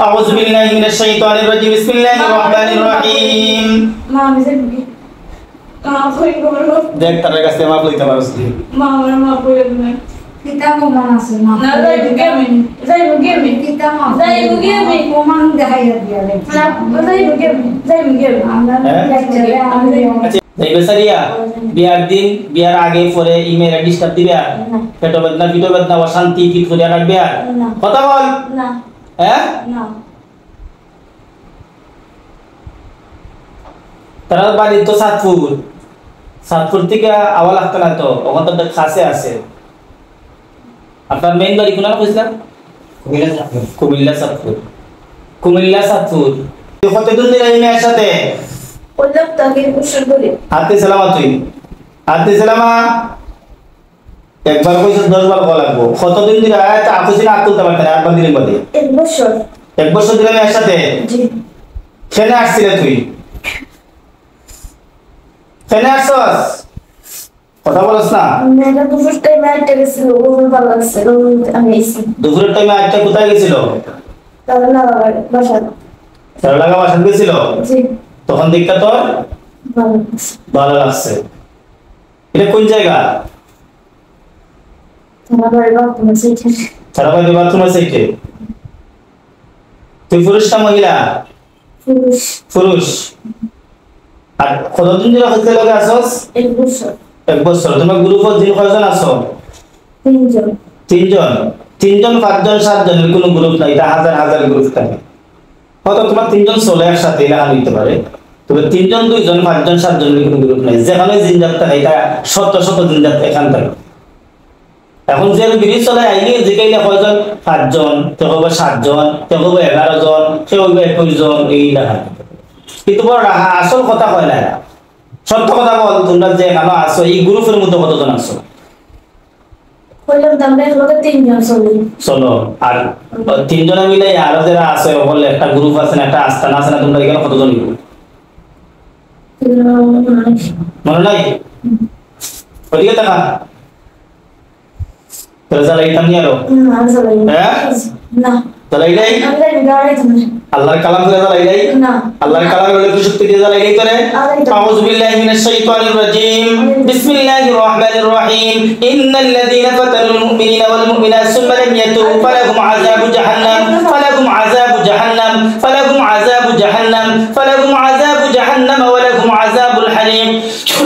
আউযু বিল্লাহি মিনাশ শাইতানির রাজিম বিসমিল্লাহির রহমানির রহিম মা আমি যাবি মাফ করে দাও দেখ তার কাছে মাফ লইতে পারছ মা আমার মাফ করে দাও kita mau mana sih mah? না যাইবো গেমি Kita mau. Saya begini. Komang dah ya dia lagi. না যাইবো গেমি Anda lecture anda yang. এই বেসারিয়া বিয়ার দিন বিয়ার আগে পরে ইমেল ডিস্টার্ব দিবে আর পেট বেদনা অশান্তি কি করে রাখবে আর কথা বল না হ্যাঁ না তার বাড়ি তো সাতপুর থেকে আওয়া লাগতো না তো ওখান তো কাছে আছে আপনার মেইন বাড়ি কোন নাম কইছিলাম কুমিল্লা সাতপুর কতদিন দিন এই মেয়ের সাথে ওইলাম তাকে কুশল বলি আতে সালামা একবার কইছ 10 বার কল লাগবো কতদিন দিন আয়াত আপুসিনা আতুলতে পারতে না একবার দিনের মধ্যে এক বছর দিন মেয়ের সাথে জি কেন আসছিস তুই কেন আসছস কথা বলছ না মেয়েটা তো ফার্স্ট টাইম আইতে গেছিল ওর ভালো লাগছে আমি এসেছি দুপুরের টাইমে আজটা কোথায় গেছিল তাহলে না বাসা লাগা বাসা গেছিল জি তখন দেখটা তোর ভালো লাগছে এটা কোন জায়গা তারাবাড়ি বাথরুমের সাইডে তুই পুরুষ না মহিলা পুরুষ আর কতদিন ধরে হইতে লগে আসছ এক বছর তোমার গ্রুপের দিন কয়জন আছো তিনজন পাঁচজন সাতজনের কোনো গ্রুপ নাই এটা হাজার গ্রুপ থাকে হয়তো তোমার তিনজন চলে একসাথে এলাকা নিতে পারে তবে তিনজন দুইজন পাঁচজন সাতজনের কোনো গ্রুপ নাই যেখানে জিনজাত থাকে এটা শত জিনজাত এখান থাকে এখন যে বিড়ি চলে আইনি যেখানে কয়জন পাঁচজন কেউ হবে 7 জন কেউ হবে 11 জন কেউ হবে 21 জন এই দেখা কিন্তু বড় আসল কথা হয় না সত্য কথা বল তোমরা যে এখানে আসো এই গ্রুপের মধ্যে কতজন আছো কইলাম আমরা লোকে তিনজন চলো আর তিনজনে মিলে আরো যারা আছে বলে একটা গ্রুপ আছে না একটা আস্তানা আছে না তোমরা এখানে কতজন মনে নাই ওদিকে দেখা তোরা যারা এইখানে আরো হ্যাঁ না তাহলে এইটাই আল্লাহর কালাম করে যারা এইটাই না আল্লাহর কালাম বলে কি শক্তি দিয়ে যারা এইটাই করে আউযু বিল্লাহি মিনাশ শাইতানির রাজিম বিসমিল্লাহির রহমানির রহিম ইন্নাল্লাযীনা ফাতানুল মুমিনিনা ওয়াল মুমিনাত সুম্মা লাম ইয়াতুবু ফালাহুম আযাবু জাহান্নাম ফালাহুম আযাবু জাহান্নাম ফালাহুম আযাবু জাহান্নাম ফালাহুম আযাবু জাহান্নাম ওয়া লাহুম আযাবুল হারিম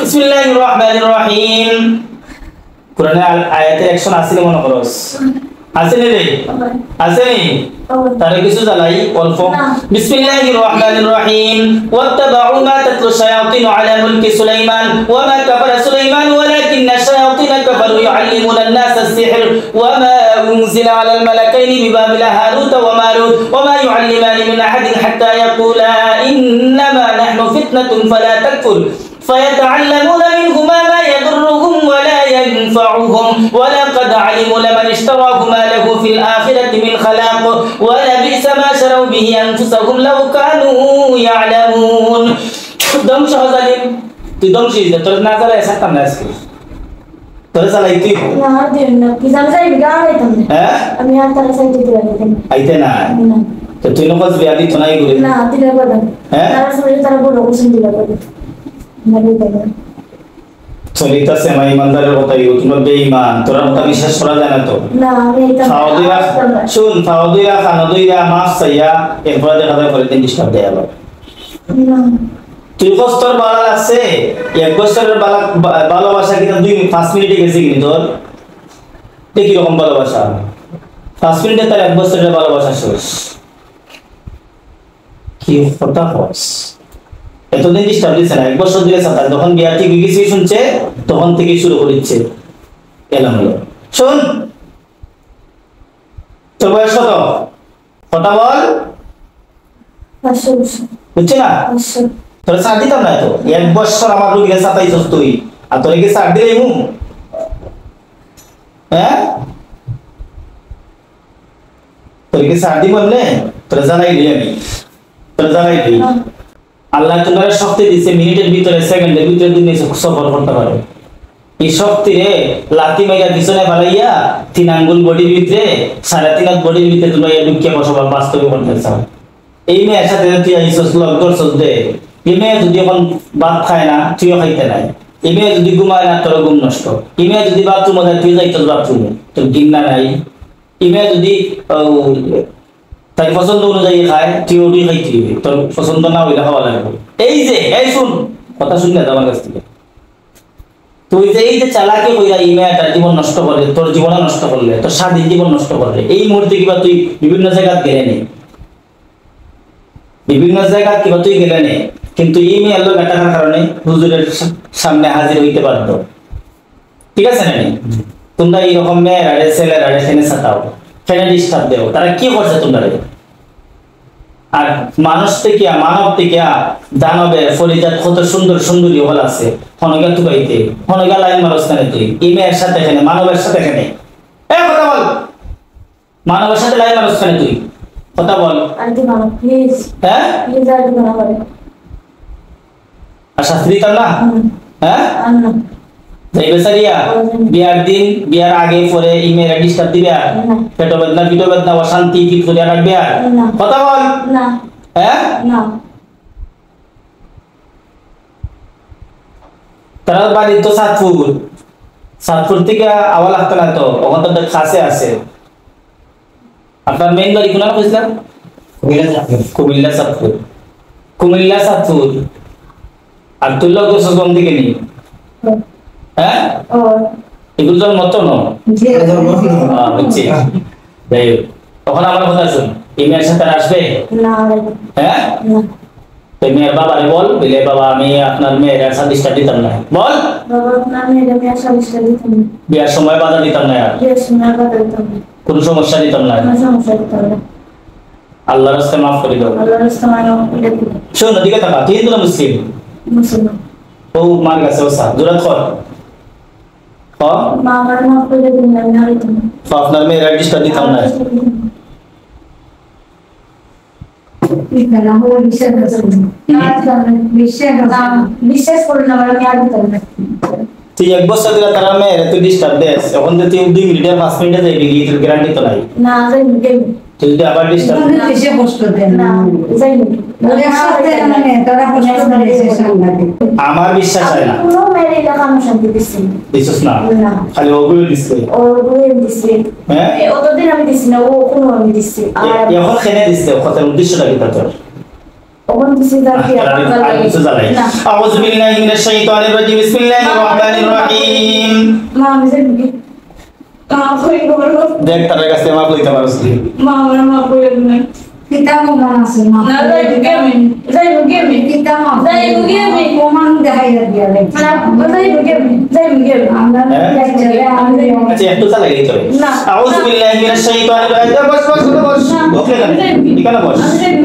বিসমিল্লাহির রহমানির রহিম কোরআনে আয়াতে 180 মনে করস আসেনি রে আসেনি তারে কিছু জ্বালাই অল্প বিসমিল্লাহির রহমানির রহিম ওয়াত্তাবাউ মা তাতলু শায়াতিন আলা মুলকি সুলাইমান ওয়া মা কাফারা সুলাইমান ওয়ালাকিন্না শায়াতিন কাফারু ইউআল্লিমুনা আন-নাসা আস-সিহর ওয়া মা উনজিলা আলা আল-মালাকাইনি বিবাবিলা হারুত ওয়া মারুত ওয়া মা ইউআল্লিমানি মিন আহাদিন হাত্তা ইয়াকুলা ইন্নামা নাহনু ফিতনাতুন ফালা তাকফুর فيتعلمون منهما ما يضرهم ولا ينفعهم ولقد علموا لمن اشتراه ما له في الآخرة من خلاق ولبئس ما شروا به أنفسهم لو كانوا يعلمون ধ্বংস হজালিম তুই ধ্বংস হয়ে যা তোর না জ্বালা এসাতাম না আজকে তোর জ্বালাই তুই না দিন না কি জান যাই গাড়াইতাম হ্যাঁ আমি আর তার সাইতে দিলাম আইতে না তো তুই নকজ বিয়াদি তো নাই করে না দিলা বল হ্যাঁ তার সাথে তার বড় কোশ্চেন দিলা বল চলিতাছে আমার ইমানদারের কথাই তোমরা বেঈমান তোরা কথা বিশ্বাস করা যায় না তো না আমি এটা শুন ফাওদিয়া কানদিয়া মাফ সাইয়া এরপর দেখা যায় পরে দিন ডিস্টার্ব দেয় আবার তুই কষ্টর ভালো লাগছে এক বছরের ভালোবাসা কিনা 5 মিনিটে গেছে কিনি তোর কি রকম ভালোবাসা 5 মিনিটে তার এক বছরের ভালোবাসা শেষ কি কথা হস এতদিন ডিস্টার্ব দিচ্ছে না এক বছর দিলে সাথে যখন বিয়া ঠিক কিছু শুনছে তখন থেকে শুরু করেছে এলাম হলো শুন তোর বয়স কত কথা বল বুঝছি না তোর সার দিতাম না তো এক বছর আমার রুগীর সাথে তুই আর তোর কি সার দিলে হ্যাঁ তোর কি সার দিব তোর জানাই দিই আমি তোর জানাই দিই আল্লাহ তোমার শক্তি দিয়েছে মিনিটের ভিতরে সেকেন্ডের ভিতরে তুমি সফর করতে পারো এই শক্তিরে লাথি মাইরা পিছনে ফালাইয়া 3 আঙ্গুল বডির ভিতরে 3.5 বডির ভিতরে তোমরা ঢুকিয়ে বসবা বাস্তবে করতে চাও। এই মেয়ের সাথে তুই আইসস লগ করছস দে, এই মেয়ে যদি এখন ভাত খায় না তুইও খাইতে নাই, এই মেয়ে যদি ঘুমায় না তোর ঘুম নষ্ট, এই মেয়ে যদি বাথরুমে যায় তুই যাইতস বাথরুমে, তোর ঘৃণা নাই, এই মেয়ে যদি তাই পছন্দ অনুযায়ী খায় তুই ওটাই খাইতে হবে, তোর পছন্দ না হইলে খাওয়া লাগবে। এই যে এই শুন কথা শুন না আমার কাছ থেকে, তুই যে এই যে চালাকি কইরা এই মেয়েটার জীবন নষ্ট করে, তোর জীবন নষ্ট করলে, তোর স্বাধীন জীবন নষ্ট করলে, এই মুহূর্তে কিবা তুই বিভিন্ন জায়গা গেলে নেই, বিভিন্ন জায়গা কিবা তুই গেলে নেই, কিন্তু এই মেয়ের লোক টাকার কারণে হুজুরের সামনে হাজির হইতে পারতো, ঠিক আছে না? তোমরা এইরকম মেয়েরা ছেলেরা ফেনে সাতাও, ফেনে ডিস্টার্ব দেও, তারা কি করছে তোমরা? আর মানুষ থেকে মানব থেকে দানবে ফরিদাত কত সুন্দর সুন্দরী হল আছে, হনগা তুকাইতে হনগা লাইন মারস্থানে তুই এই মেয়ের সাথে এখানে মানবের সাথে এখানে কথা বল, মানবের সাথে লাইন মারস্থানে তুই কথা বল। আন্টি মামা প্লিজ, হ্যাঁ প্লিজ আন্টি মামা আর শাস্ত্রী কাল না, হ্যাঁ আন্না যাইবে সারিয়া বিয়ার দিন বিয়ার আগে পরে ইমেল ডিস্টার্ব দিবে, পেট বেদনা অশান্তি কি করে রাখবে, কথা বল না, হ্যাঁ না তারা বাড়ি তো সাতপুর থেকে আওয়াল আসতে না, তো ওখান তো কাছে আছে। আপনার মেইন বাড়ি কোন কইছিলাম? কুমিল্লা সাতপুর, কুমিল্লা সাতপুর। আর তুই লোক কোন দিকে নি? হ্যাঁ ও এগুলো তোর মতো ন হচ্ছে, যাই হোক তখন আমার কথা শুন, এই মেয়ের সাথে আসবে? না হ্যাঁ না তুই মেয়ের বাবারে বল, বলে বাবা আমি আপনার মেয়ের সার্ভিসটা দিতাম না, বল বাবা আপনার মেয়ের আমি সার্ভিসটা দিতাম না, বিয়ার সময় বাধা দিতাম না, আর বিয়ের সময় বাধা দিতাম না, কোনো সমস্যা দিতাম না, কোনো সমস্যা দিতাম না, আল্লাহর রাস্তায় মাফ করে দাও। আল্লাহর রাস্তায় এটা দিতাম। শোন দিকে থাকা, তুই হিন্দু না মুসলিম? মুসলমান। ও মার কাছে ওসা জোরাত কর, মা আমার মাফ করে দিন, আমি আর দিতাম না। আপনার মেয়ের ডিস্টার্ব দিতাম না। বিশ্বাস করুন আমার আমি আর দিতাম না। তুই 1 বছর ধরে তার মেয়ের তুই ডিস্টার্ব দেস, এখন তো তুই 2 মিনিটে 5 মিনিটে যাইবি, তোর গ্যারান্টি তো নাই। না যাই গেম তুই যদি আবার ডিস্টার্ব এসে কষ্ট দেন না যাই আমার বিশ্বাস হয় না, কোনো মেরে দেখানো শান্তি দিচ্ছি দিছস না, না খালি ওগুলো দিছে। ও গুলো দিচ্ছি, হ্যাঁ অতদিন আমি দিচ্ছি না, ও কোনো আমি দিচ্ছি আর এখন খেনে দিছে, কথার উদ্দেশ্যটা কি তোর? ওখান দিচ্ছি তার কি না আউযু বিল্লাহি মিনাশ শাইতানির রাজিম, বিসমিল্লাহির রহমানির রহিম। মা আমি যাই মা কই করো দেখ তার কাছে মাফ লইতে পারছ তুই? মা আমার মা কই না কিতাব মানাসে মা না যাই গেম কিতাব যাই গেম প্রমাণ দেখাইয়া দিয়া লাগে না যাই গেম আমরা আমি আচ্ছা একটু চালাই দিতে হবে। না। আউযু বিল্লাহি মিনাশ শাইতানির রাজিম। বস বস বস বস, এখানে বস,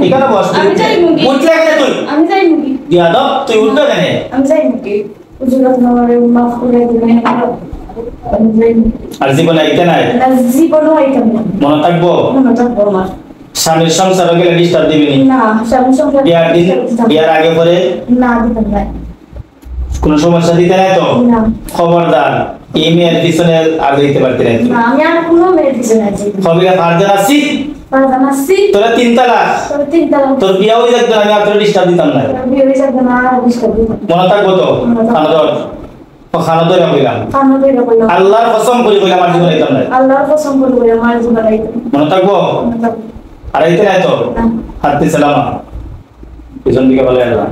এখানে বস, আমি যাই মুগি। উঠলে কেন তুই? আমি যাই মুগি বিয়াদব, তুই উঠবে কেন? আমি যাই মুগি উজুরাত আমারে মাফ করে দিবেন আমি যাই আর জীবনে আইতে নাই, না জীবনও আইতাম না মনে থাকবো মনে থাকবো আমার স্বামীর সংসার গেলে ডিস্টার্ব দিবি নি, না স্বামী সংসার বিয়ার দিন বিয়ার আগে পরে না দিতাম না কোনো সমস্যা দিতে নাই তো? না খবরদার এই মেয়ের পিছনে আর দিতে পারতে নাই তুই। না আমি আর কোনো মেয়ের পিছনে আছি কবিরা ফারজান আসি পারতাম আসছি তোরা 3 তালাক, তোর তিনটা তোর বিয়া হয়ে যাক, আমি আর তোর ডিস্টার্ব দিতাম না, বিয়ে হয়ে যাবে না আর ডিস্টার্ব দিতাম মনে থাকবো তো? খানাদর খানাদর কইলাম, কান্না করে বললাম আল্লাহর কসম করে কইলাম আর জীবনে দিতাম না, আল্লাহর কসম করে বলে আমার জীবন আইতাম মনে থাকবো? আর আইতে নাই তো? না হাত দিয়ে সালামা পিছন দিকে বলে আল্লাহ